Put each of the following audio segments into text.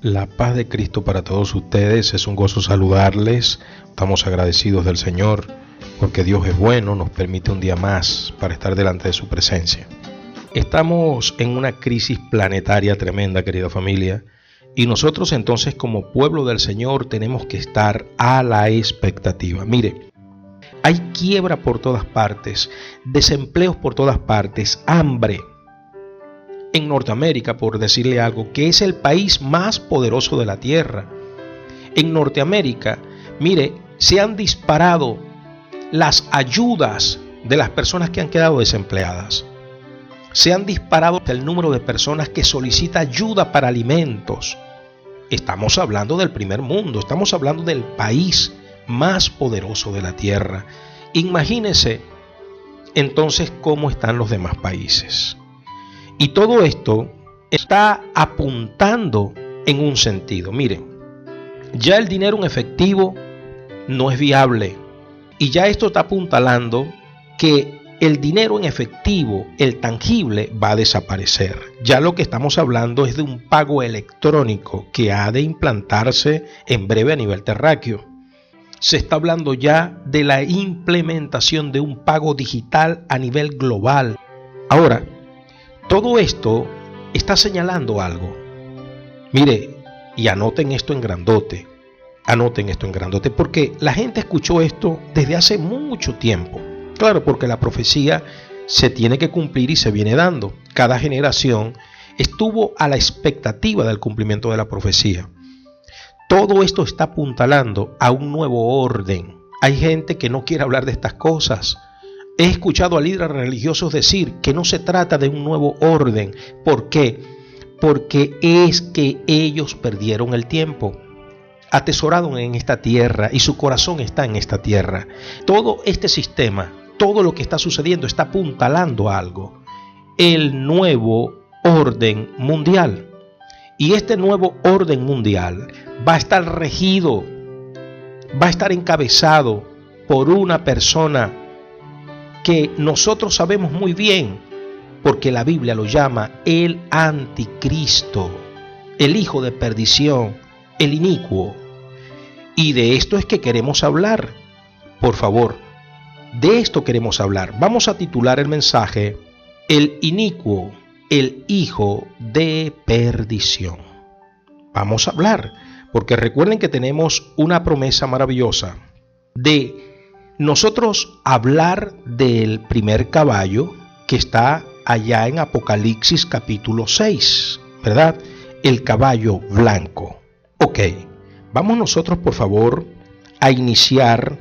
La paz de Cristo para todos ustedes, es un gozo saludarles. Estamos agradecidos del Señor porque Dios es bueno, nos permite un día más para estar delante de su presencia. Estamos en una crisis planetaria tremenda, querida familia, y nosotros entonces como pueblo del Señor tenemos que estar a la expectativa. Mire, hay quiebra por todas partes, desempleos por todas partes, hambre. En Norteamérica, por decirle algo, que es el país más poderoso de la tierra. En Norteamérica, mire, se han disparado las ayudas de las personas que han quedado desempleadas. Se han disparado el número de personas que solicita ayuda para alimentos. Estamos hablando del primer mundo, estamos hablando del país más poderoso de la tierra. Imagínense entonces cómo están los demás países. Y todo esto está apuntando en un sentido. Miren, ya el dinero en efectivo no es viable. Y ya esto está apuntalando que el dinero en efectivo, el tangible, va a desaparecer. Ya lo que estamos hablando es de un pago electrónico que ha de implantarse en breve a nivel terráqueo. Se está hablando ya de la implementación de un pago digital a nivel global. Ahora, todo esto está señalando algo. Mire, y anoten esto en grandote. Anoten esto en grandote, porque la gente escuchó esto desde hace mucho tiempo. Claro, porque la profecía se tiene que cumplir y se viene dando. Cada generación estuvo a la expectativa del cumplimiento de la profecía. Todo esto está apuntalando a un nuevo orden. Hay gente que no quiere hablar de estas cosas. He escuchado a líderes religiosos decir que no se trata de un nuevo orden. ¿Por qué? Porque es que ellos perdieron el tiempo. Atesoraron en esta tierra y su corazón está en esta tierra. Todo este sistema, todo lo que está sucediendo está apuntalando a algo. El nuevo orden mundial. Y este nuevo orden mundial va a estar regido, va a estar encabezado por una persona que nosotros sabemos muy bien, porque la Biblia lo llama el anticristo, el hijo de perdición, el inicuo. Y de esto es que queremos hablar. Por favor, de esto queremos hablar. Vamos a titular el mensaje: el inicuo, el hijo de perdición. Vamos a hablar, porque recuerden que tenemos una promesa maravillosa de nosotros hablar del primer caballo que está allá en Apocalipsis capítulo 6, ¿verdad? El caballo blanco. Ok, vamos nosotros por favor a iniciar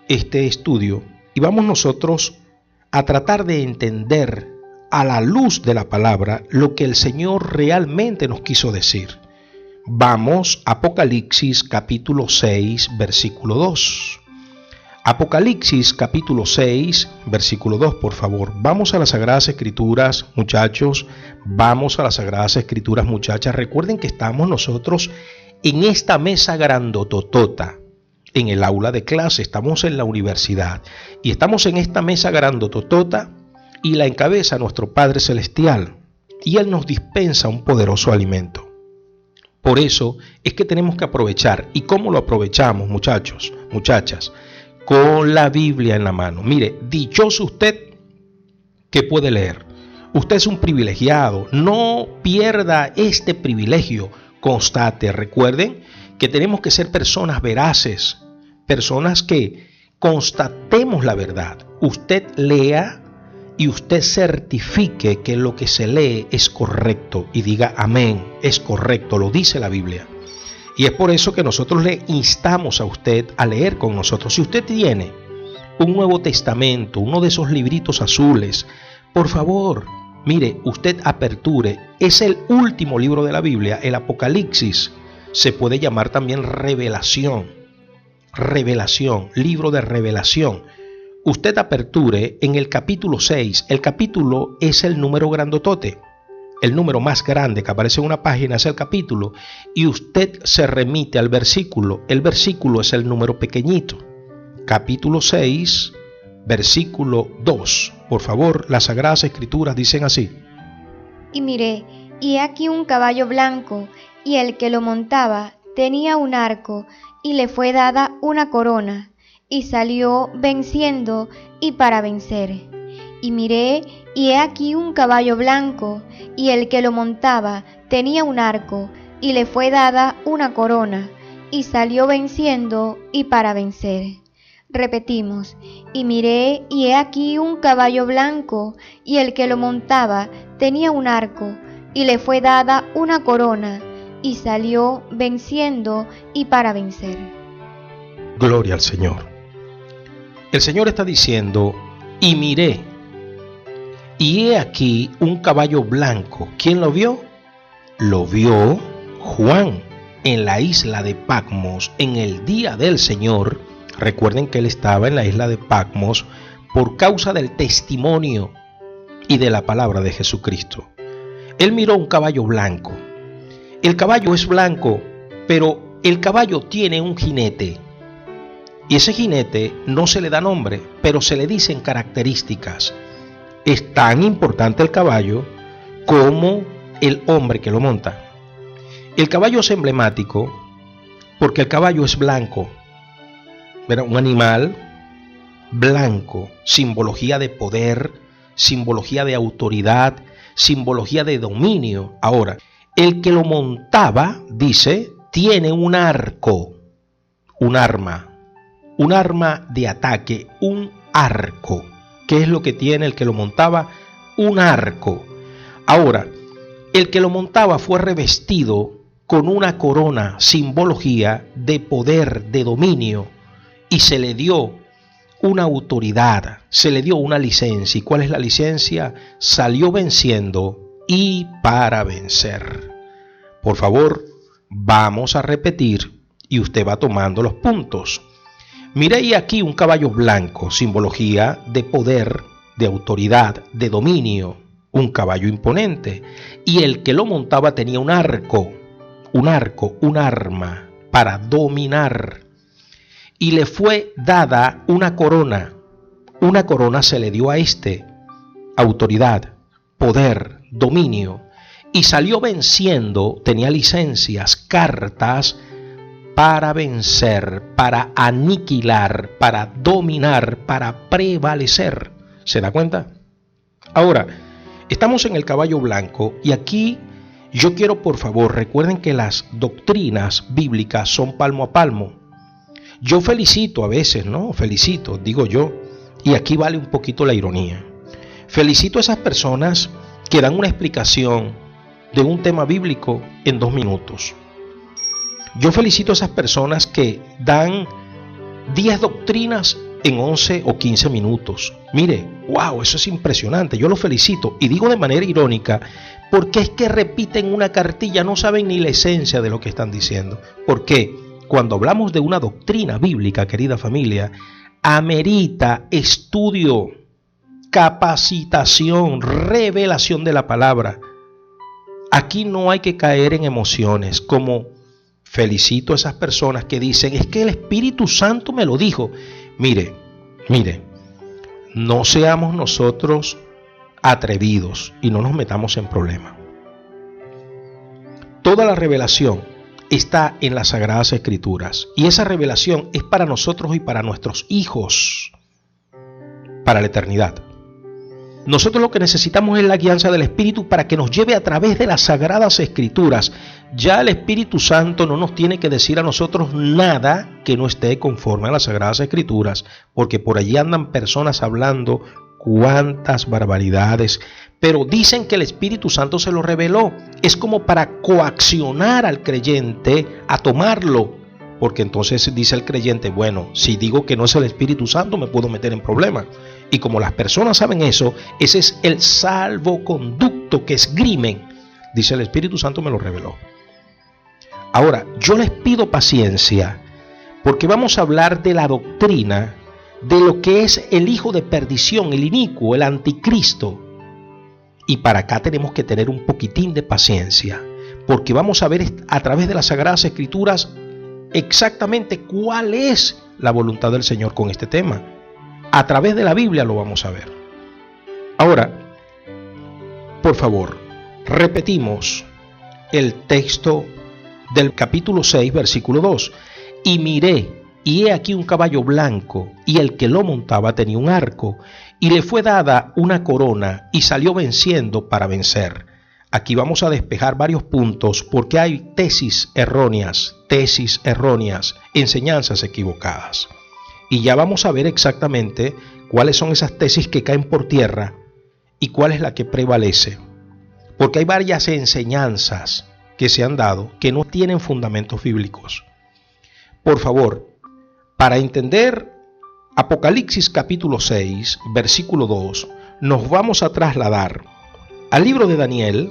este estudio y vamos nosotros a tratar de entender a la luz de la palabra lo que el Señor realmente nos quiso decir. Vamos a Apocalipsis capítulo 6, versículo 2. Apocalipsis capítulo 6, versículo 2, por favor. Vamos a las Sagradas Escrituras, muchachos. Vamos a las Sagradas Escrituras, muchachas. Recuerden que estamos nosotros en esta mesa grandototota, en el aula de clase. Estamos en la universidad y estamos en esta mesa grandototota y la encabeza nuestro Padre Celestial. Y Él nos dispensa un poderoso alimento. Por eso es que tenemos que aprovechar. ¿Y cómo lo aprovechamos, muchachos, muchachas? Con la Biblia en la mano. Mire, dichoso usted que puede leer. Usted es un privilegiado. No pierda este privilegio. Constate. Recuerden que tenemos que ser personas veraces, personas que constatemos la verdad. Usted lea y usted certifique que lo que se lee es correcto y diga amén, es correcto, lo dice la Biblia. Y es por eso que nosotros le instamos a usted a leer con nosotros. Si usted tiene un Nuevo Testamento, uno de esos libritos azules, por favor, mire, usted aperture. Es el último libro de la Biblia, el Apocalipsis. Se puede llamar también Revelación. Revelación, libro de revelación. Usted aperture en el capítulo 6. El capítulo es el número grandotote. El número más grande que aparece en una página es el capítulo y usted se remite al versículo. El versículo es el número pequeñito. Capítulo 6, versículo 2. Por favor, las Sagradas Escrituras dicen así. Y miré, y he aquí un caballo blanco, y el que lo montaba tenía un arco, y le fue dada una corona, y salió venciendo y para vencer. Y miré, y he aquí un caballo blanco, y el que lo montaba tenía un arco, y le fue dada una corona, y salió venciendo y para vencer. Repetimos, y miré, y he aquí un caballo blanco, y el que lo montaba tenía un arco, y le fue dada una corona, y salió venciendo y para vencer. Gloria al Señor. El Señor está diciendo, y miré, y he aquí un caballo blanco. ¿Quién lo vio? Lo vio Juan en la isla de Patmos en el día del Señor. Recuerden que él estaba en la isla de Patmos por causa del testimonio y de la palabra de Jesucristo. Él miró un caballo blanco. El caballo es blanco, pero el caballo tiene un jinete. Y ese jinete no se le da nombre, pero se le dicen características. Es tan importante el caballo como el hombre que lo monta. El caballo es emblemático porque el caballo es blanco. Era un animal blanco, simbología de poder, simbología de autoridad, simbología de dominio. Ahora, el que lo montaba, dice, tiene un arco, un arma de ataque, un arco. ¿Qué es lo que tiene el que lo montaba? Un arco. Ahora, el que lo montaba fue revestido con una corona, simbología de poder, de dominio, y se le dio una autoridad, se le dio una licencia. ¿Y cuál es la licencia? Salió venciendo y para vencer. Por favor, vamos a repetir y usted va tomando los puntos. Miré aquí un caballo blanco, simbología de poder, de autoridad, de dominio, un caballo imponente. Y el que lo montaba tenía un arco, un arma para dominar. Y le fue dada una corona. Una corona se le dio a este, autoridad, poder, dominio. Y salió venciendo, tenía licencias, cartas, para vencer, para aniquilar, para dominar, para prevalecer. ¿Se da cuenta? Ahora, estamos en el caballo blanco y aquí yo quiero, por favor, recuerden que las doctrinas bíblicas son palmo a palmo. Yo felicito a veces, ¿no? Felicito, digo yo, y aquí vale un poquito la ironía. Felicito a esas personas que dan una explicación de un tema bíblico en 2 minutos. Yo felicito a esas personas que dan 10 doctrinas en 11 o 15 minutos. Mire, wow, eso es impresionante. Yo los felicito y digo de manera irónica porque es que repiten una cartilla, no saben ni la esencia de lo que están diciendo. Porque cuando hablamos de una doctrina bíblica, querida familia, amerita estudio, capacitación, revelación de la palabra. Aquí no hay que caer en emociones como felicito a esas personas que dicen, es que el Espíritu Santo me lo dijo. Mire, no seamos nosotros atrevidos y no nos metamos en problemas. Toda la revelación está en las Sagradas Escrituras y esa revelación es para nosotros y para nuestros hijos, para la eternidad. Nosotros lo que necesitamos es la guianza del Espíritu para que nos lleve a través de las Sagradas Escrituras. Ya el Espíritu Santo no nos tiene que decir a nosotros nada que no esté conforme a las Sagradas Escrituras, porque por allí andan personas hablando cuántas barbaridades, pero dicen que el Espíritu Santo se lo reveló. Es como para coaccionar al creyente a tomarlo, porque entonces dice el creyente, bueno, si digo que no es el Espíritu Santo me puedo meter en problemas. Y como las personas saben eso, ese es el salvoconducto que esgrimen. Dice el Espíritu Santo me lo reveló. Ahora, yo les pido paciencia, porque vamos a hablar de la doctrina de lo que es el hijo de perdición, el inicuo, el anticristo. Y para acá tenemos que tener un poquitín de paciencia, porque vamos a ver a través de las Sagradas Escrituras exactamente cuál es la voluntad del Señor con este tema. A través de la Biblia lo vamos a ver. Ahora, por favor, repetimos el texto del capítulo 6, versículo 2. Y miré, y he aquí un caballo blanco, y el que lo montaba tenía un arco, y le fue dada una corona, y salió venciendo para vencer. Aquí vamos a despejar varios puntos porque hay tesis erróneas, enseñanzas equivocadas. Y ya vamos a ver exactamente cuáles son esas tesis que caen por tierra y cuál es la que prevalece. Porque hay varias enseñanzas que se han dado que no tienen fundamentos bíblicos. Por favor, para entender Apocalipsis capítulo 6, versículo 2, nos vamos a trasladar al libro de Daniel.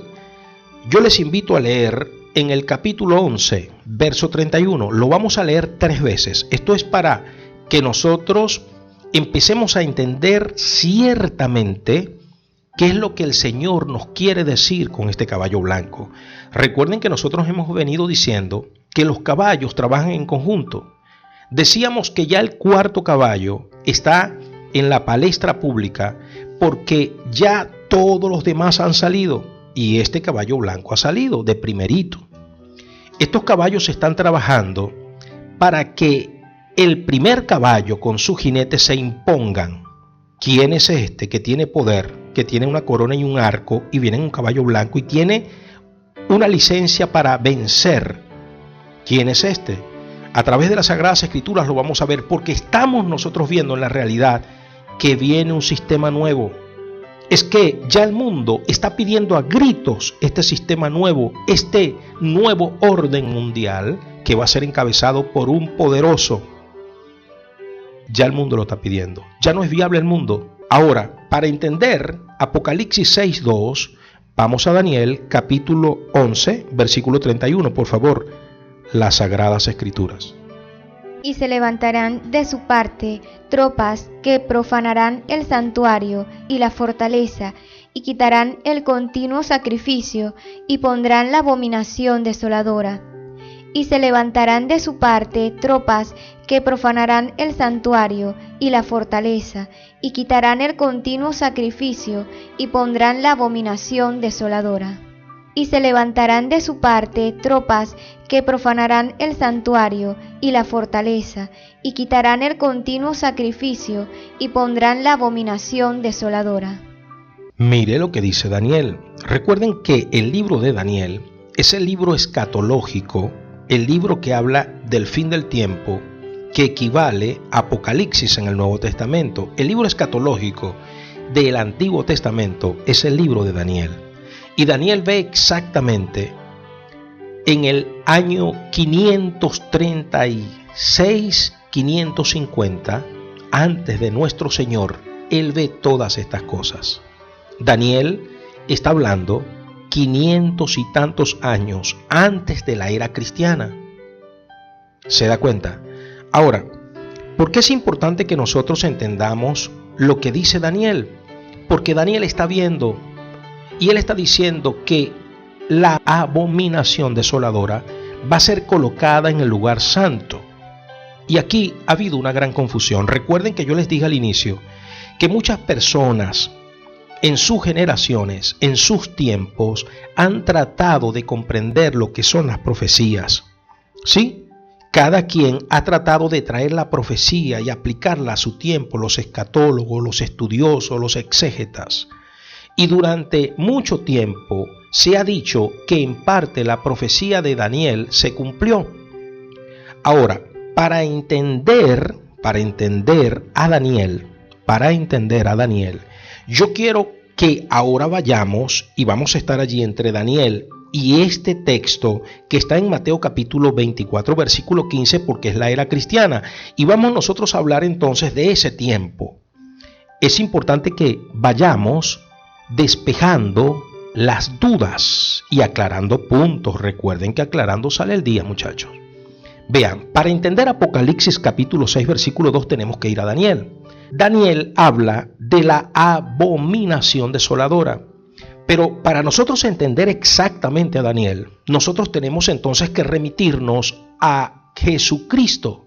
Yo les invito a leer en el capítulo 11, verso 31. Lo vamos a leer 3 veces. Esto es para que nosotros empecemos a entender ciertamente qué es lo que el Señor nos quiere decir con este caballo blanco. Recuerden que nosotros hemos venido diciendo que los caballos trabajan en conjunto. Decíamos que ya el cuarto caballo está en la palestra pública porque ya todos los demás han salido y este caballo blanco ha salido de primerito. Estos caballos están trabajando para que el primer caballo con su jinete se impongan. ¿Quién es este que tiene poder, que tiene una corona y un arco y viene en un caballo blanco y tiene una licencia para vencer? ¿Quién es este? A través de las Sagradas Escrituras lo vamos a ver porque estamos nosotros viendo en la realidad que viene un sistema nuevo. Es que ya el mundo está pidiendo a gritos este sistema nuevo, este nuevo orden mundial que va a ser encabezado por un poderoso. Ya el mundo lo está pidiendo. Ya no es viable el mundo. Ahora, para entender Apocalipsis 6.2, vamos a Daniel capítulo 11, versículo 31, por favor, las Sagradas Escrituras. Y se levantarán de su parte tropas que profanarán el santuario y la fortaleza, y quitarán el continuo sacrificio, y pondrán la abominación desoladora. Y se levantarán de su parte tropas que profanarán el santuario y la fortaleza, y quitarán el continuo sacrificio, y pondrán la abominación desoladora. Y se levantarán de su parte tropas que profanarán el santuario y la fortaleza, y quitarán el continuo sacrificio, y pondrán la abominación desoladora. Mire lo que dice Daniel. Recuerden que el libro de Daniel es el libro escatológico, el libro que habla del fin del tiempo, que equivale a Apocalipsis en el Nuevo Testamento. El libro escatológico del Antiguo Testamento es el libro de Daniel. Y Daniel ve exactamente en el año 536, 550, antes de nuestro Señor, él ve todas estas cosas. Daniel está hablando 500 y tantos años antes de la era cristiana. ¿Se da cuenta? Ahora, ¿por qué es importante que nosotros entendamos lo que dice Daniel? Porque Daniel está viendo y él está diciendo que la abominación desoladora va a ser colocada en el lugar santo. Y aquí ha habido una gran confusión. Recuerden que yo les dije al inicio que muchas personas en sus generaciones, en sus tiempos, han tratado de comprender lo que son las profecías. ¿Sí? Cada quien ha tratado de traer la profecía y aplicarla a su tiempo, los escatólogos, los estudiosos, los exégetas. Y durante mucho tiempo se ha dicho que en parte la profecía de Daniel se cumplió. Ahora, para entender a Daniel, yo quiero que ahora vayamos y vamos a estar allí entre Daniel y este texto que está en Mateo capítulo 24, versículo 15, porque es la era cristiana. Y vamos nosotros a hablar entonces de ese tiempo. Es importante que vayamos despejando las dudas y aclarando puntos. Recuerden que aclarando sale el día, muchachos. Vean, para entender Apocalipsis capítulo 6, versículo 2 tenemos que ir a Daniel. Daniel habla de la abominación desoladora. Pero para nosotros entender exactamente a Daniel, nosotros tenemos entonces que remitirnos a Jesucristo.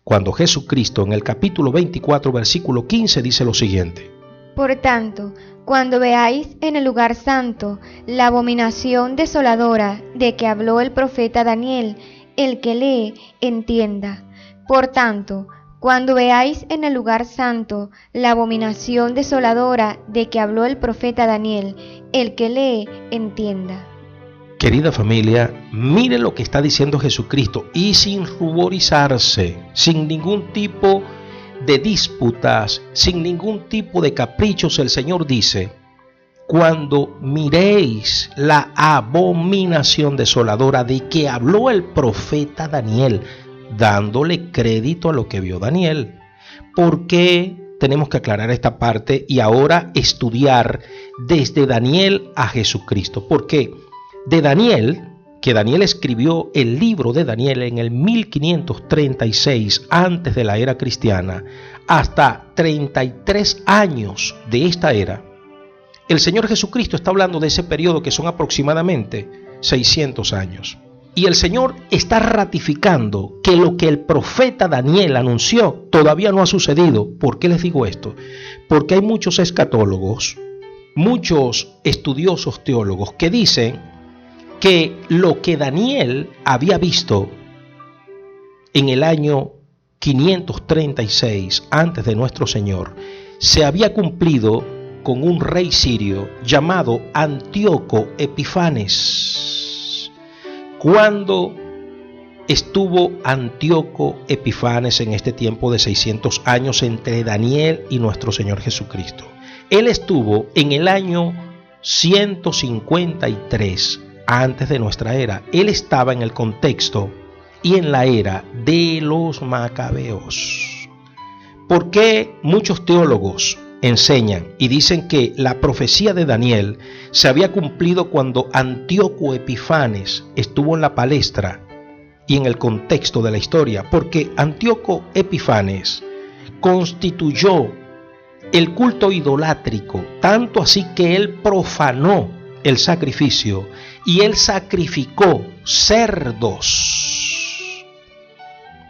Cuando Jesucristo en el capítulo 24, versículo 15 dice lo siguiente: Por tanto, cuando veáis en el lugar santo la abominación desoladora de que habló el profeta Daniel, el que lee, entienda. Por tanto, cuando veáis en el lugar santo la abominación desoladora de que habló el profeta Daniel, el que lee, entienda. Querida familia, mire lo que está diciendo Jesucristo y sin ruborizarse, sin ningún tipo de disputas, sin ningún tipo de caprichos, el Señor dice: cuando miréis la abominación desoladora de que habló el profeta Daniel, dándole crédito a lo que vio Daniel. ¿Por qué tenemos que aclarar esta parte y ahora estudiar desde Daniel a Jesucristo? Porque de Daniel, que Daniel escribió el libro de Daniel en el 1536 antes de la era cristiana, hasta 33 años de esta era, el Señor Jesucristo está hablando de ese periodo que son aproximadamente 600 años. Y el Señor está ratificando que lo que el profeta Daniel anunció todavía no ha sucedido. ¿Por qué les digo esto? Porque hay muchos escatólogos, muchos estudiosos teólogos que dicen que lo que Daniel había visto en el año 536 antes de nuestro Señor se había cumplido con un rey sirio llamado Antíoco Epifanes. Cuando estuvo Antíoco Epifanes en este tiempo de 600 años entre Daniel y nuestro Señor Jesucristo? Él estuvo en el año 153 antes de nuestra era. Él estaba en el contexto y en la era de los macabeos. ¿Por qué muchos teólogos enseñan y dicen que la profecía de Daniel se había cumplido cuando Antíoco Epifanes estuvo en la palestra y en el contexto de la historia? Porque Antíoco Epifanes constituyó el culto idolátrico, tanto así que él profanó el sacrificio y él sacrificó cerdos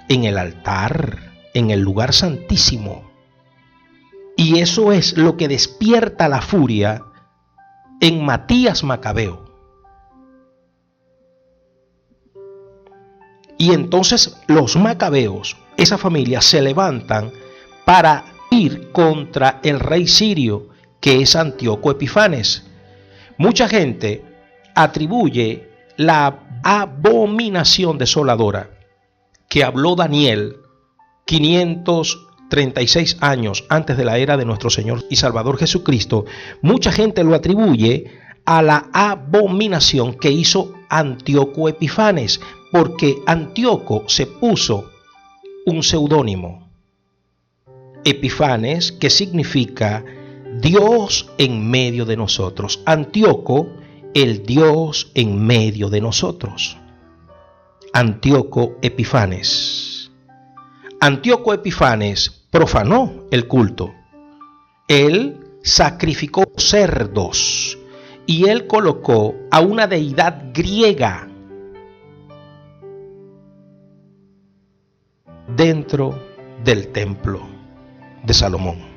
en el altar, en el lugar santísimo. Y eso es lo que despierta la furia en Matías Macabeo. Y entonces los macabeos, esa familia, se levantan para ir contra el rey sirio, que es Antíoco Epifanes. Mucha gente atribuye la abominación desoladora que habló Daniel 536 años antes de la era de nuestro Señor y Salvador Jesucristo. Mucha gente lo atribuye a la abominación que hizo Antíoco Epifanes, porque Antíoco se puso un seudónimo, Epifanes, que significa Dios en medio de nosotros. Antíoco, el Dios en medio de nosotros. Antíoco Epifanes. Antíoco Epifanes profanó el culto. Él sacrificó cerdos y él colocó a una deidad griega dentro del templo de Salomón.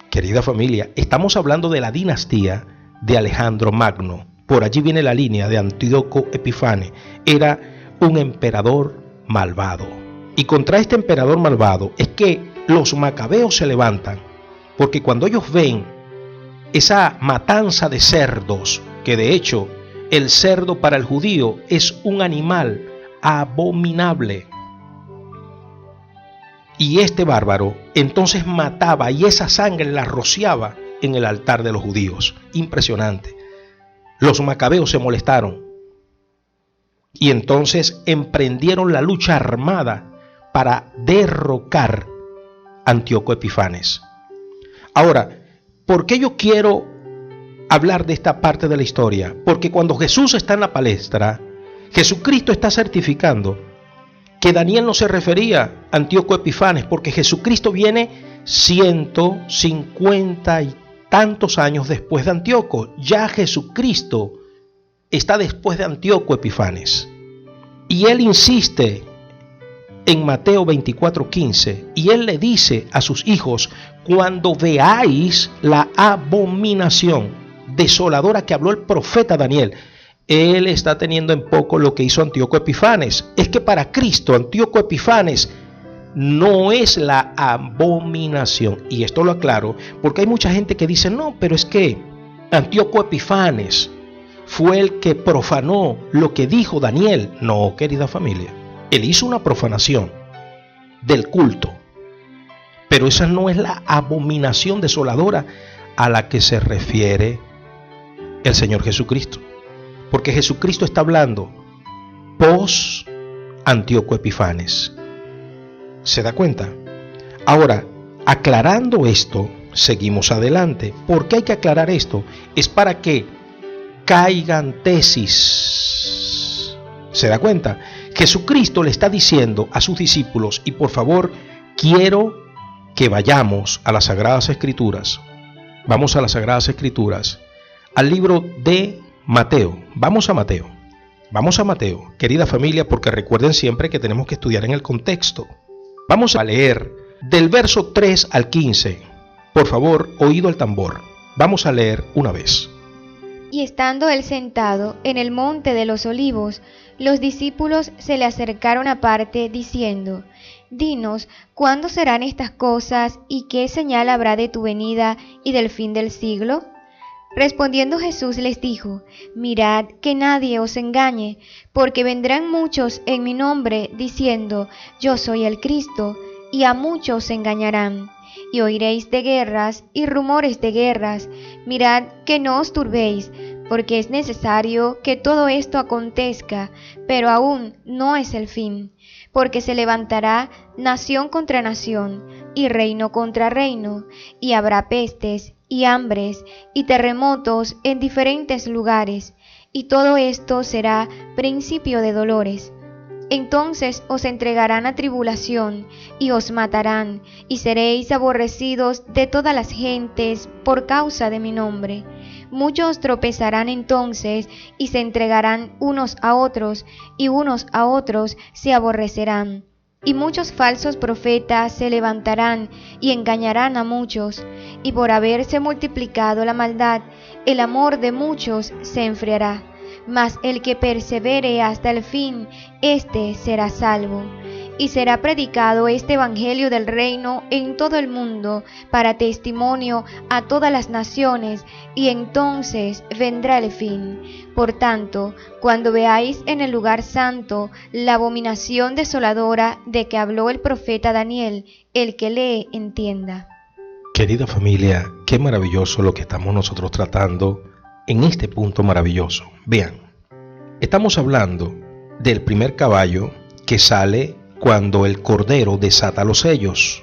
Querida familia, estamos hablando de la dinastía de Alejandro Magno. Por allí viene la línea de Antíoco Epifanes. Era un emperador malvado. Y contra este emperador malvado es que los macabeos se levantan, porque cuando ellos ven esa matanza de cerdos, que de hecho el cerdo para el judío es un animal abominable, y este bárbaro entonces mataba y esa sangre la rociaba en el altar de los judíos. Impresionante. Los macabeos se molestaron y entonces emprendieron la lucha armada para derrocar a Antíoco Epifanes. Ahora, ¿por qué yo quiero hablar de esta parte de la historia? Porque cuando Jesús está en la palestra, Jesucristo está certificando que Daniel no se refería a Antíoco Epifanes, porque Jesucristo viene 150 y tantos años después de Antíoco. Ya Jesucristo está después de Antíoco Epifanes. Y él insiste en Mateo 24:15, y él le dice a sus hijos: cuando veáis la abominación desoladora que habló el profeta Daniel, él está teniendo en poco lo que hizo Antíoco Epifanes. Es que para Cristo, Antíoco Epifanes no es la abominación. Y esto lo aclaro porque hay mucha gente que dice, no, pero es que Antíoco Epifanes fue el que profanó lo que dijo Daniel. No, querida familia, él hizo una profanación del culto, pero esa no es la abominación desoladora a la que se refiere el Señor Jesucristo, porque Jesucristo está hablando post Antíoco Epifanes. ¿Se da cuenta? Ahora, aclarando esto, seguimos adelante. ¿Por qué hay que aclarar esto? Es para que caigan tesis. ¿Se da cuenta? Jesucristo le está diciendo a sus discípulos, y por favor, quiero que vayamos a las Sagradas Escrituras. Vamos a las Sagradas Escrituras, al libro de Mateo. Vamos a Mateo, querida familia, porque recuerden siempre que tenemos que estudiar en el contexto. Vamos a leer del verso 3 al 15. Por favor, oído el tambor. Vamos a leer una vez. Y estando él sentado en el monte de los olivos, los discípulos se le acercaron aparte, diciendo: Dinos, ¿cuándo serán estas cosas, y qué señal habrá de tu venida y del fin del siglo? Respondiendo Jesús les dijo: Mirad que nadie os engañe, porque vendrán muchos en mi nombre, diciendo: Yo soy el Cristo, y a muchos se engañarán. Y oiréis de guerras y rumores de guerras. Mirad que no os turbéis, porque es necesario que todo esto acontezca, pero aún no es el fin. Porque se levantará nación contra nación, y reino contra reino, y habrá pestes, y hambres, y terremotos en diferentes lugares, y todo esto será principio de dolores. Entonces os entregarán a tribulación, y os matarán, y seréis aborrecidos de todas las gentes por causa de mi nombre. Muchos tropezarán entonces, y se entregarán unos a otros, y unos a otros se aborrecerán. Y muchos falsos profetas se levantarán, y engañarán a muchos, y por haberse multiplicado la maldad, el amor de muchos se enfriará. Mas el que persevere hasta el fin, éste será salvo. Y será predicado este evangelio del reino en todo el mundo, para testimonio a todas las naciones, y entonces vendrá el fin. Por tanto, cuando veáis en el lugar santo la abominación desoladora de que habló el profeta Daniel, el que lee entienda. Querida familia, qué maravilloso lo que estamos nosotros tratando en este punto maravilloso. Vean, estamos hablando del primer caballo que sale cuando el Cordero desata los sellos.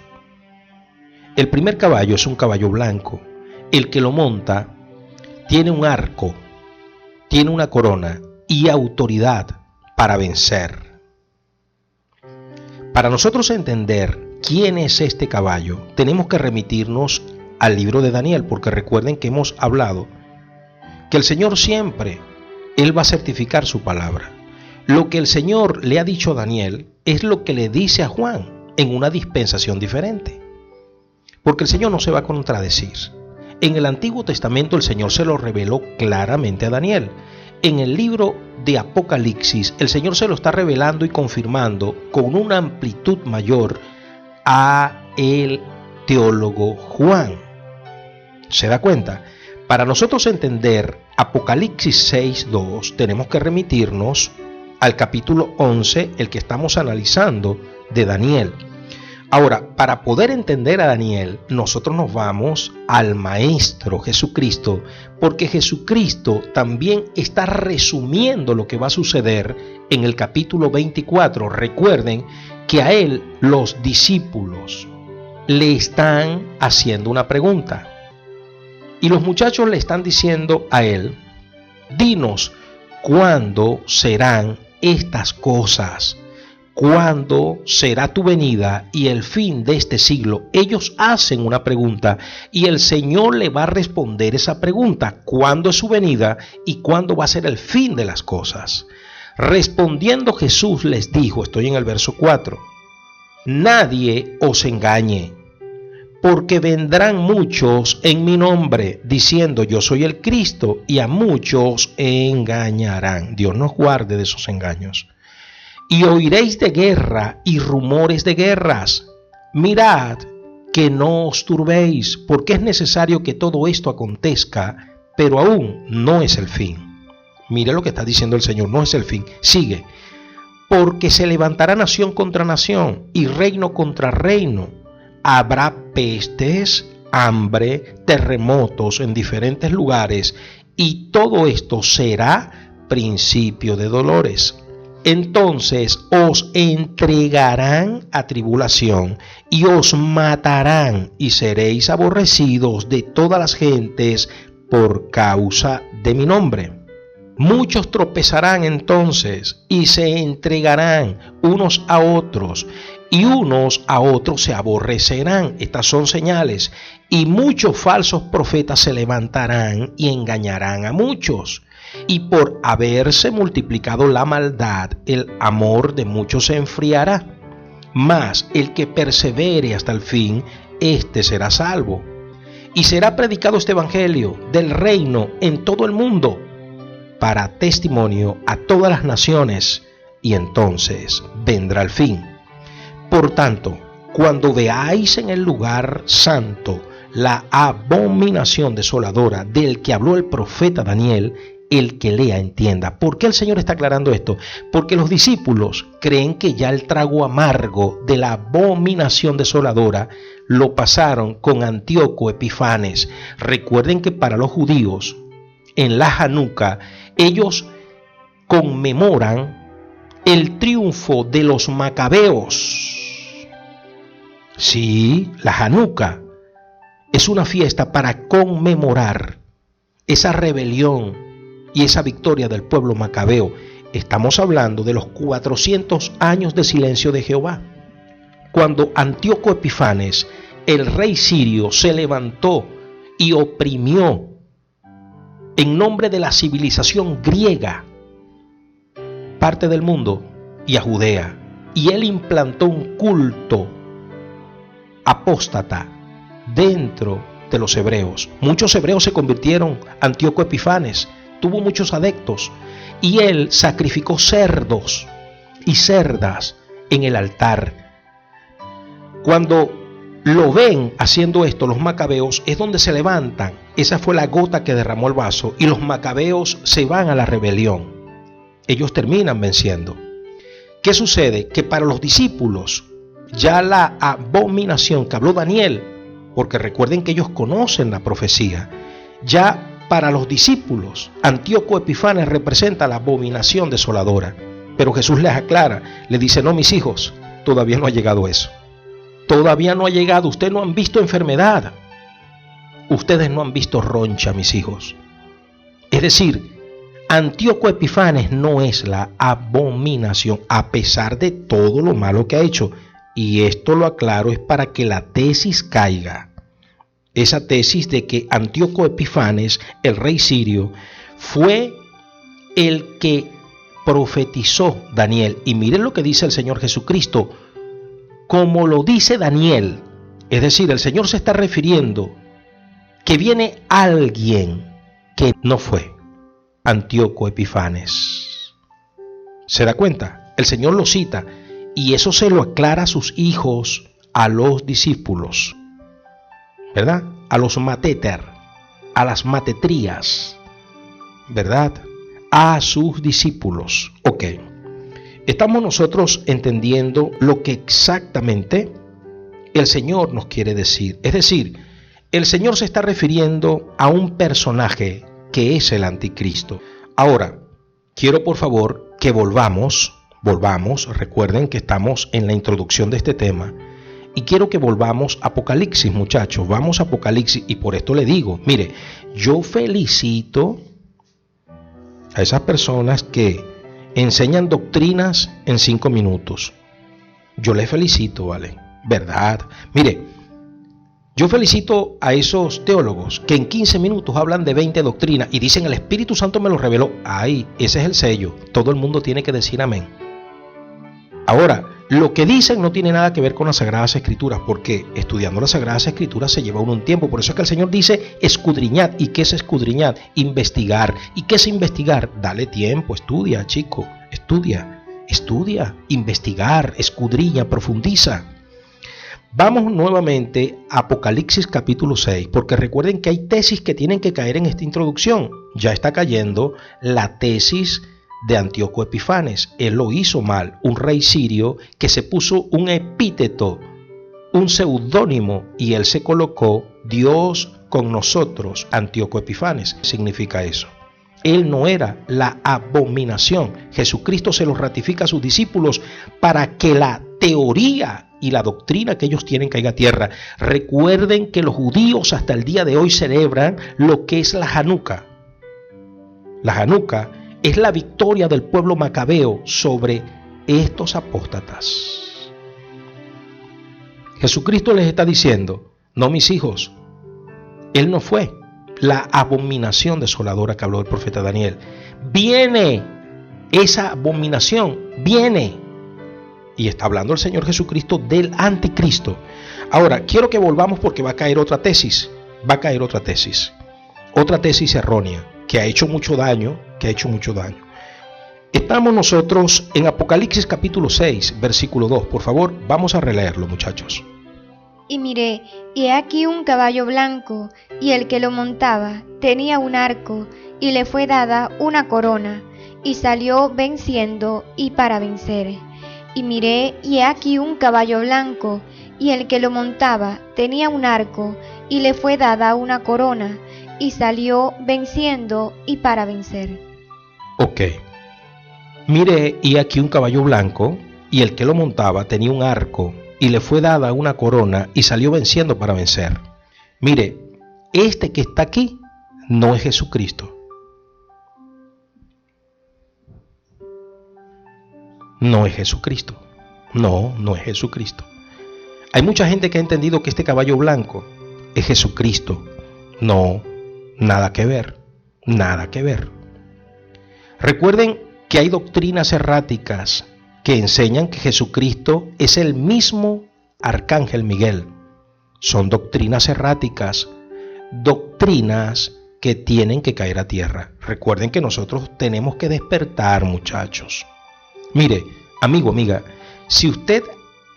El primer caballo es un caballo blanco. El que lo monta tiene un arco, tiene una corona y autoridad para vencer. Para nosotros entender quién es este caballo, tenemos que remitirnos al libro de Daniel, porque recuerden que hemos hablado que el Señor siempre, Él va a certificar su palabra. Lo que el Señor le ha dicho a Daniel es lo que le dice a Juan en una dispensación diferente. Porque el Señor no se va a contradecir. En el Antiguo Testamento el Señor se lo reveló claramente a Daniel. En el libro de Apocalipsis el Señor se lo está revelando y confirmando con una amplitud mayor a el teólogo Juan. ¿Se da cuenta? Para nosotros entender Apocalipsis 6:2 tenemos que remitirnos al capítulo 11, el que estamos analizando de Daniel. Ahora, para poder entender a Daniel, nosotros nos vamos al Maestro Jesucristo, porque Jesucristo también está resumiendo lo que va a suceder en el capítulo 24. Recuerden que a él los discípulos le están haciendo una pregunta. Y los muchachos le están diciendo a él: dinos, ¿cuándo serán estas cosas? ¿Cuándo será tu venida y el fin de este siglo? Ellos hacen una pregunta y el Señor le va a responder esa pregunta: ¿cuándo es su venida y cuándo va a ser el fin de las cosas? Respondiendo Jesús les dijo, estoy en el verso 4, nadie os engañe, porque vendrán muchos en mi nombre, diciendo yo soy el Cristo, y a muchos engañarán. Dios nos guarde de esos engaños. Y oiréis de guerra y rumores de guerras. Mirad que no os turbéis, porque es necesario que todo esto acontezca, pero aún no es el fin. Mire lo que está diciendo el Señor, no es el fin. Sigue. Porque se levantará nación contra nación y reino contra reino. Habrá pestes, hambre, terremotos en diferentes lugares, y todo esto será principio de dolores. Entonces os entregarán a tribulación y os matarán, y seréis aborrecidos de todas las gentes por causa de mi nombre. Muchos tropezarán entonces y se entregarán unos a otros, y unos a otros se aborrecerán. Estas son señales. Y muchos falsos profetas se levantarán y engañarán a muchos. Y por haberse multiplicado la maldad, el amor de muchos se enfriará. Mas el que persevere hasta el fin, éste será salvo. Y será predicado este evangelio del reino en todo el mundo, para testimonio a todas las naciones, y entonces vendrá el fin. Por tanto, cuando veáis en el lugar santo la abominación desoladora del que habló el profeta Daniel, el que lea entienda. ¿Por qué el Señor está aclarando esto? Porque los discípulos creen que ya el trago amargo de la abominación desoladora lo pasaron con Antíoco Epifanes. Recuerden que para los judíos, en la Hanukkah, ellos conmemoran el triunfo de los macabeos. Sí, la Hanukkah es una fiesta para conmemorar esa rebelión y esa victoria del pueblo macabeo. Estamos hablando de los 400 años de silencio de Jehová. Cuando Antíoco Epifanes, el rey sirio, se levantó y oprimió en nombre de la civilización griega parte del mundo y a Judea, y él implantó un culto apóstata dentro de los hebreos. Muchos hebreos se convirtieron. Antíoco Epifanes tuvo muchos adeptos, y él sacrificó cerdos y cerdas en el altar. Cuando lo ven haciendo esto, los macabeos, es donde se levantan. Esa fue la gota que derramó el vaso, y los macabeos se van a la rebelión. Ellos terminan venciendo. ¿Qué sucede? Que para los discípulos, ya la abominación que habló Daniel, porque recuerden que ellos conocen la profecía, ya para los discípulos, Antíoco Epifanes representa la abominación desoladora. Pero Jesús les aclara, le dice: no, mis hijos, todavía no ha llegado eso. Todavía no ha llegado. Ustedes no han visto enfermedad. Ustedes no han visto roncha, mis hijos. Es decir, Antíoco Epifanes no es la abominación, a pesar de todo lo malo que ha hecho. Y esto lo aclaro es para que la tesis caiga. Esa tesis de que Antíoco Epifanes, el rey sirio, fue el que profetizó Daniel. Y miren lo que dice el Señor Jesucristo. Como lo dice Daniel, es decir, el Señor se está refiriendo que viene alguien que no fue Antíoco Epifanes. ¿Se da cuenta? El Señor lo cita, y eso se lo aclara a sus hijos, a los discípulos, ¿verdad? A los mateter, a las matetrías, ¿verdad? A sus discípulos. Ok. Estamos nosotros entendiendo lo que exactamente el Señor nos quiere decir. Es decir, el Señor se está refiriendo a un personaje que es el anticristo. Ahora, quiero por favor que volvamos. Recuerden que estamos en la introducción de este tema. Y quiero que volvamos a Apocalipsis, muchachos. Vamos a Apocalipsis. Y por esto le digo, mire, yo felicito a esas personas que enseñan doctrinas en 5 minutos. Yo les felicito, ¿vale? ¿Verdad? Mire, yo felicito a esos teólogos que en 15 minutos hablan de 20 doctrinas y dicen: el Espíritu Santo me lo reveló. Ay, ese es el sello. Todo el mundo tiene que decir amén. Ahora, Lo que dicen no tiene nada que ver con las Sagradas Escrituras, porque estudiando las Sagradas Escrituras se lleva uno un tiempo. Por eso es que el Señor dice escudriñad. ¿Y qué es escudriñar? Investigar. ¿Y qué es investigar? Dale tiempo, estudia, chico, estudia, investigar, escudriña, profundiza. Vamos nuevamente a Apocalipsis capítulo 6, porque recuerden que hay tesis que tienen que caer en esta introducción. Ya está cayendo la tesis de Antíoco Epifanes. Él lo hizo mal, un rey sirio que se puso un epíteto, un seudónimo, y él se colocó Dios con nosotros. Antíoco Epifanes significa eso. Él no era la abominación. Jesucristo se lo ratifica a sus discípulos para que la teoría y la doctrina que ellos tienen caiga a tierra. Recuerden que los judíos hasta el día de hoy celebran lo que es la Hanukkah. La Hanukkah es la victoria del pueblo macabeo sobre estos apóstatas. Jesucristo les está diciendo: no, mis hijos, Él no fue la abominación desoladora que habló el profeta Daniel. Viene esa abominación, viene. Y está hablando el Señor Jesucristo del anticristo. Ahora, quiero que volvamos porque va a caer otra tesis. Otra tesis errónea que ha hecho mucho daño. Estamos nosotros en Apocalipsis capítulo 6, versículo 2. Por favor, vamos a releerlo, muchachos. Y miré, y he aquí un caballo blanco, y el que lo montaba tenía un arco, y le fue dada una corona, y salió venciendo y para vencer. Y miré, y he aquí un caballo blanco, y el que lo montaba tenía un arco, y le fue dada una corona, y salió venciendo y para vencer. Ok. Miré, y aquí un caballo blanco, y el que lo montaba tenía un arco, y le fue dada una corona, y salió venciendo para vencer. Mire, este que está aquí no es Jesucristo. No es Jesucristo. No es Jesucristo. Hay mucha gente que ha entendido que este caballo blanco es Jesucristo. No, nada que ver. Recuerden que hay doctrinas erráticas que enseñan que Jesucristo es el mismo Arcángel Miguel. Son doctrinas erráticas, doctrinas que tienen que caer a tierra. Recuerden que nosotros tenemos que despertar, muchachos. Mire, amigo, amiga, si usted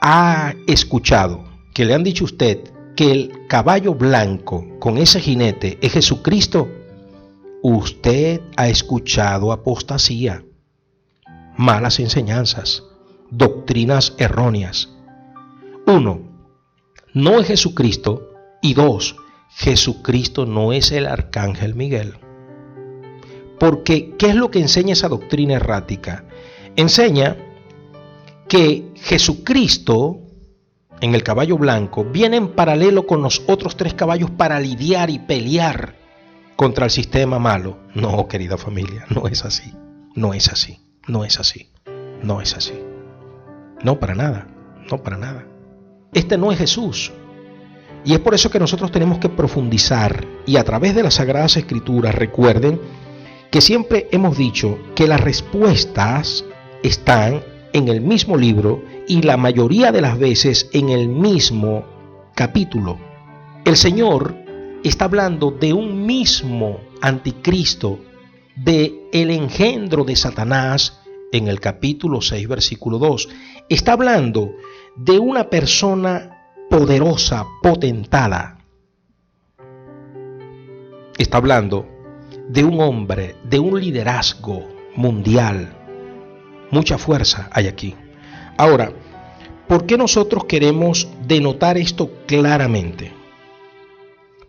ha escuchado que le han dicho a usted que el caballo blanco con ese jinete es Jesucristo, usted ha escuchado apostasía, malas enseñanzas, doctrinas erróneas. 1, no es Jesucristo, y 2, Jesucristo no es el Arcángel Miguel. Porque, ¿qué es lo que enseña esa doctrina errática? Enseña que Jesucristo en el caballo blanco viene en paralelo con los otros 3 caballos para lidiar y pelear contra el sistema malo. No, querida familia, no es así. No, para nada. Este no es Jesús. Y es por eso que nosotros tenemos que profundizar, y a través de las Sagradas Escrituras, recuerden que siempre hemos dicho que las respuestas están en el mismo libro y la mayoría de las veces en el mismo capítulo. El Señor está hablando de un mismo anticristo, de el engendro de Satanás en el capítulo 6, versículo 2. Está hablando de una persona poderosa, potentada. Está hablando de un hombre, de un liderazgo mundial. Mucha fuerza hay aquí. Ahora, ¿por qué nosotros queremos denotar esto claramente?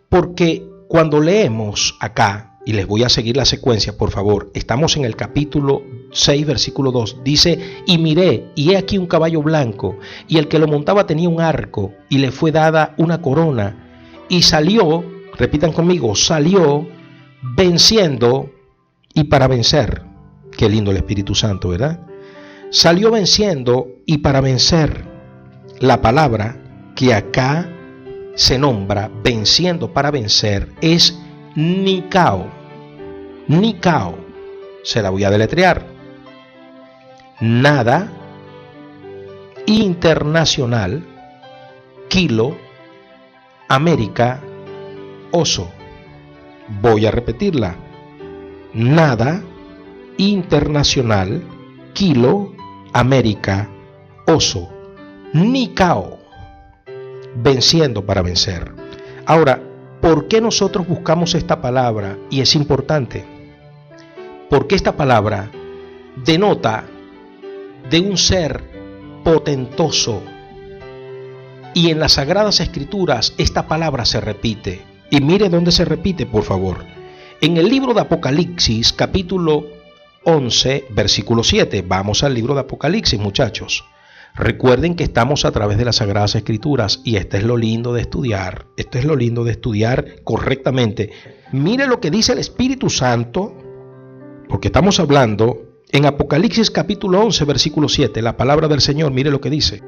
Porque cuando leemos acá, y les voy a seguir la secuencia, por favor, estamos en el capítulo 6, versículo 2, dice: y miré, y he aquí un caballo blanco, y el que lo montaba tenía un arco, y le fue dada una corona, y salió, repitan conmigo, salió venciendo y para vencer. Qué lindo el Espíritu Santo, ¿verdad? Salió venciendo y para vencer. La palabra que acá se nombra venciendo para vencer es Nikao. Nikao. Se la voy a deletrear. Nada, internacional, kilo, América, oso. Voy a repetirla. Nada, internacional, kilo, América, oso. Nikao, venciendo para vencer. Ahora, ¿por qué nosotros buscamos esta palabra? Y es importante, porque esta palabra denota de un ser potentoso. Y en las Sagradas Escrituras esta palabra se repite. Y mire dónde se repite, por favor. En el libro de Apocalipsis, capítulo 11, versículo 7. Vamos al libro de Apocalipsis, muchachos. Recuerden que estamos a través de las Sagradas Escrituras y esto es lo lindo de estudiar. Esto es lo lindo de estudiar correctamente. Mire lo que dice el Espíritu Santo, porque estamos hablando en Apocalipsis capítulo 11, versículo 7. La palabra del Señor, mire lo que dice.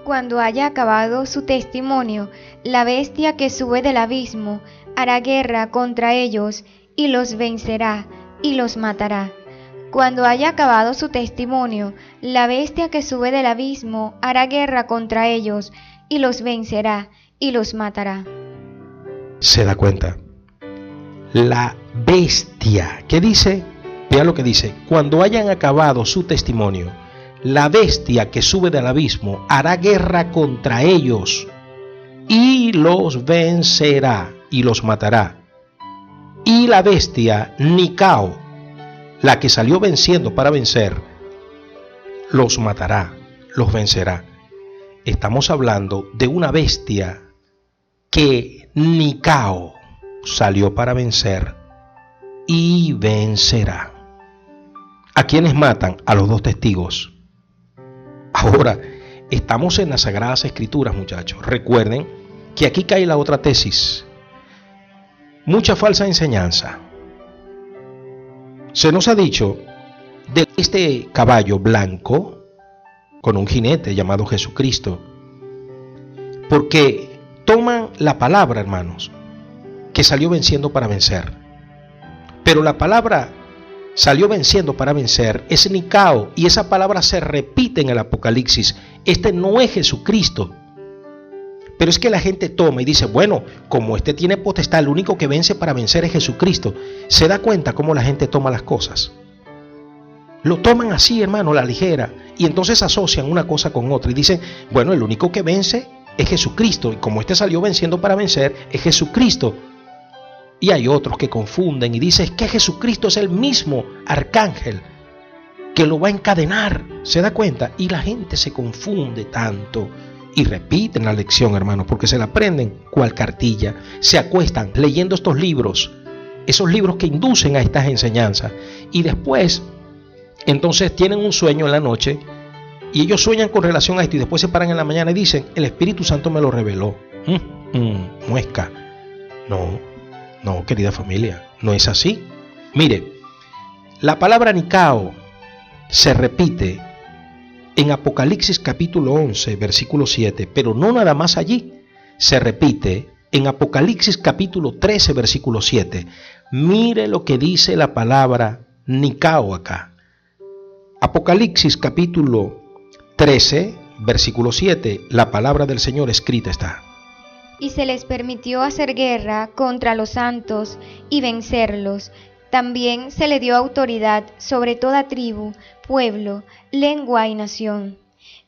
Cuando haya acabado su testimonio, la bestia que sube del abismo hará guerra contra ellos y los vencerá y los matará. Cuando haya acabado su testimonio, la bestia que sube del abismo hará guerra contra ellos y los vencerá y los matará. ¿Se da cuenta? La bestia, ¿qué dice? Vea lo que dice. Cuando hayan acabado su testimonio, la bestia que sube del abismo hará guerra contra ellos y los vencerá y los matará. Y la bestia Nikao, la que salió venciendo para vencer, los matará, los vencerá. Estamos hablando de una bestia que Nikao salió para vencer y vencerá. ¿A quiénes matan? A los dos testigos. Ahora, estamos en las Sagradas Escrituras, muchachos. Recuerden que aquí cae la otra tesis. Mucha falsa enseñanza. Se nos ha dicho de este caballo blanco con un jinete llamado Jesucristo, porque toman la palabra, hermanos, que salió venciendo para vencer. Pero la palabra salió venciendo para vencer es Nikao, y esa palabra se repite en el Apocalipsis. Este no es Jesucristo. Pero es que la gente toma y dice, bueno, como este tiene potestad, el único que vence para vencer es Jesucristo. ¿Se da cuenta cómo la gente toma las cosas? Lo toman así, hermano, a la ligera, y entonces asocian una cosa con otra y dicen, bueno, el único que vence es Jesucristo, y como este salió venciendo para vencer, es Jesucristo. Y hay otros que confunden y dicen que Jesucristo es el mismo arcángel que lo va a encadenar. ¿Se da cuenta? Y la gente se confunde tanto y repiten la lección, hermanos, porque se la aprenden cual cartilla. Se acuestan leyendo estos libros, esos libros que inducen a estas enseñanzas. Y después, entonces tienen un sueño en la noche y ellos sueñan con relación a esto y después se paran en la mañana y dicen, el Espíritu Santo me lo reveló. Muesca. No, querida familia, no es así. Mire, la palabra Nikao se repite en Apocalipsis capítulo 11, versículo 7, pero no nada más allí. Se repite en Apocalipsis capítulo 13, versículo 7. Mire lo que dice la palabra Nikao acá. Apocalipsis capítulo 13, versículo 7, la palabra del Señor escrita está. Y se les permitió hacer guerra contra los santos y vencerlos. También se le dio autoridad sobre toda tribu, pueblo, lengua y nación.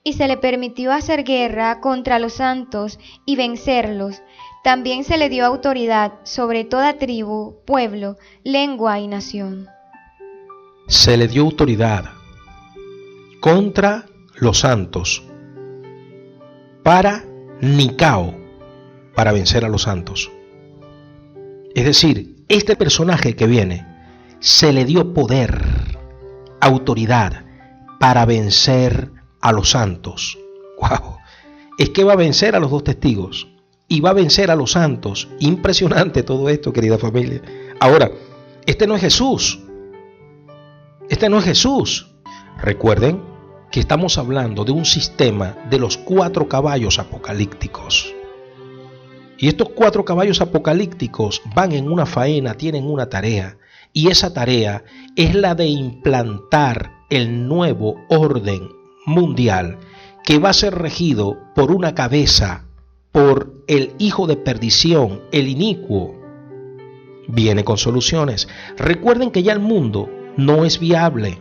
Y se le permitió hacer guerra contra los santos y vencerlos. También se le dio autoridad sobre toda tribu, pueblo, lengua y nación. Se le dio autoridad contra los santos para Nikao, para vencer a los santos. Es decir, este personaje que viene, se le dio poder, autoridad para vencer a los santos. ¡Wow! Es que va a vencer a los dos testigos y va a vencer a los santos. Impresionante todo esto, querida familia. Ahora, este no es Jesús. Este no es Jesús. Recuerden que estamos hablando de un sistema de los 4 caballos apocalípticos. Y estos 4 caballos apocalípticos van en una faena, tienen una tarea. Y esa tarea es la de implantar el nuevo orden mundial que va a ser regido por una cabeza, por el hijo de perdición, el inicuo, viene con soluciones. Recuerden que ya el mundo no es viable.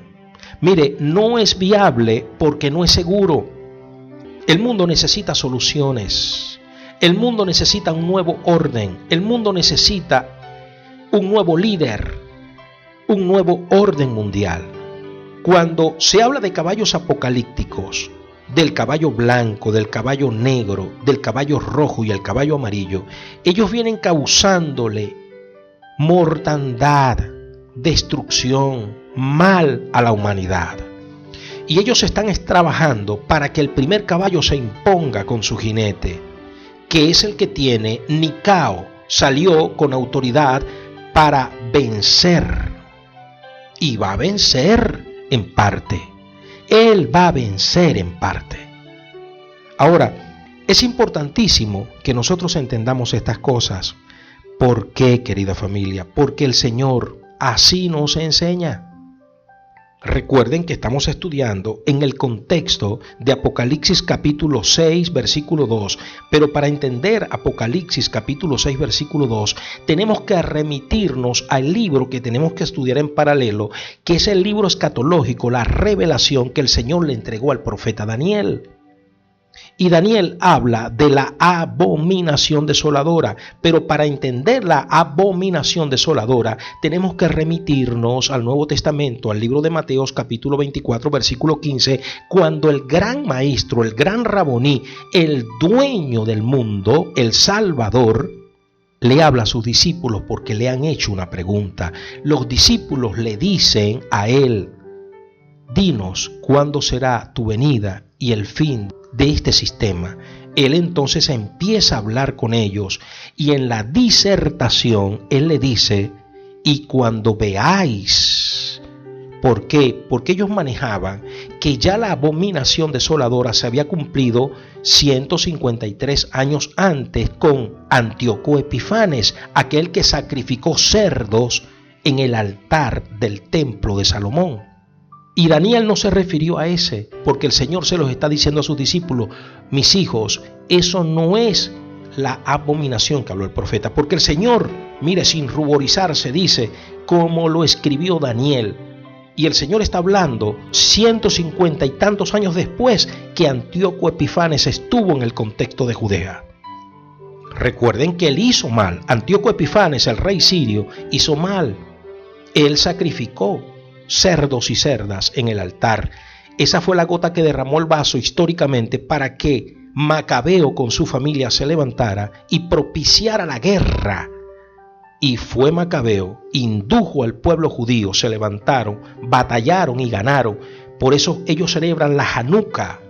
Mire, no es viable porque no es seguro. El mundo necesita soluciones. El mundo necesita un nuevo orden. El mundo necesita un nuevo líder, un nuevo orden mundial. Cuando se habla de caballos apocalípticos, del caballo blanco, del caballo negro, del caballo rojo y el caballo amarillo, ellos vienen causándole mortandad, destrucción, mal a la humanidad. Y ellos están trabajando para que el primer caballo se imponga con su jinete, que es el que tiene Nicao, salió con autoridad para vencer. Y va a vencer en parte. Él va a vencer en parte. Ahora, es importantísimo que nosotros entendamos estas cosas. ¿Por qué, querida familia? Porque el Señor así nos enseña. Recuerden que estamos estudiando en el contexto de Apocalipsis capítulo 6, versículo 2. Pero para entender Apocalipsis capítulo 6, versículo 2, tenemos que remitirnos al libro que tenemos que estudiar en paralelo, que es el libro escatológico, la revelación que el Señor le entregó al profeta Daniel. Y Daniel habla de la abominación desoladora, pero para entender la abominación desoladora tenemos que remitirnos al Nuevo Testamento, al libro de Mateo capítulo 24, versículo 15, cuando el gran maestro, el gran Raboní, el dueño del mundo, el Salvador, le habla a sus discípulos porque le han hecho una pregunta. Los discípulos le dicen a él: dinos cuándo será tu venida y el fin de este sistema. Él entonces empieza a hablar con ellos y en la disertación él le dice: y cuando veáis. ¿Por qué? Porque ellos manejaban que ya la abominación desoladora se había cumplido 153 años antes con Antíoco Epifanes, aquel que sacrificó cerdos en el altar del templo de Salomón. Y Daniel no se refirió a ese, porque el Señor se los está diciendo a sus discípulos: mis hijos, eso no es la abominación que habló el profeta, porque el Señor, mire, sin ruborizarse, dice, como lo escribió Daniel. Y el Señor está hablando 150 y tantos años después que Antíoco Epifanes estuvo en el contexto de Judea. Recuerden que él hizo mal. Antíoco Epifanes, el rey sirio, hizo mal. Él sacrificó cerdos y cerdas en el altar. Esa fue la gota que derramó el vaso históricamente para que Macabeo con su familia se levantara y propiciara la guerra. Y fue Macabeo, indujo al pueblo judío, se levantaron, batallaron y ganaron. Por eso ellos celebran la Hanukkah.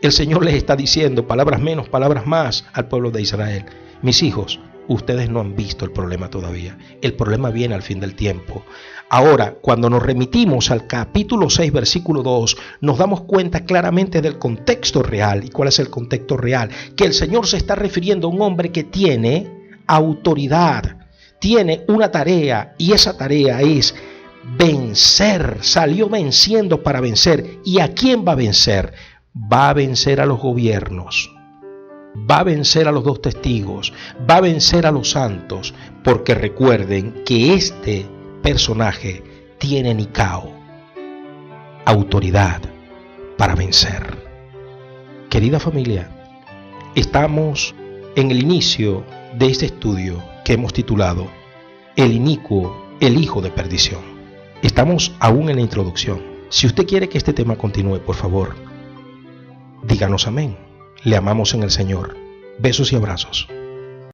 El Señor les está diciendo, palabras menos, palabras más, al pueblo de Israel: mis hijos, ustedes no han visto el problema todavía. El problema viene al fin del tiempo. Ahora, cuando nos remitimos al capítulo 6, versículo 2, nos damos cuenta claramente del contexto real. ¿Y cuál es el contexto real? Que el Señor se está refiriendo a un hombre que tiene autoridad, tiene una tarea, y esa tarea es vencer. Salió venciendo para vencer. ¿Y a quién va a vencer? Va a vencer a los gobiernos, va a vencer a los 2 testigos, va a vencer a los santos, porque recuerden que este personaje tiene Nicao, autoridad para vencer. Querida familia, estamos en el inicio de este estudio que hemos titulado El inicuo, el hijo de perdición. Estamos aún en la introducción. Si usted quiere que este tema continúe, por favor, díganos amén. Le amamos en el Señor. Besos y abrazos.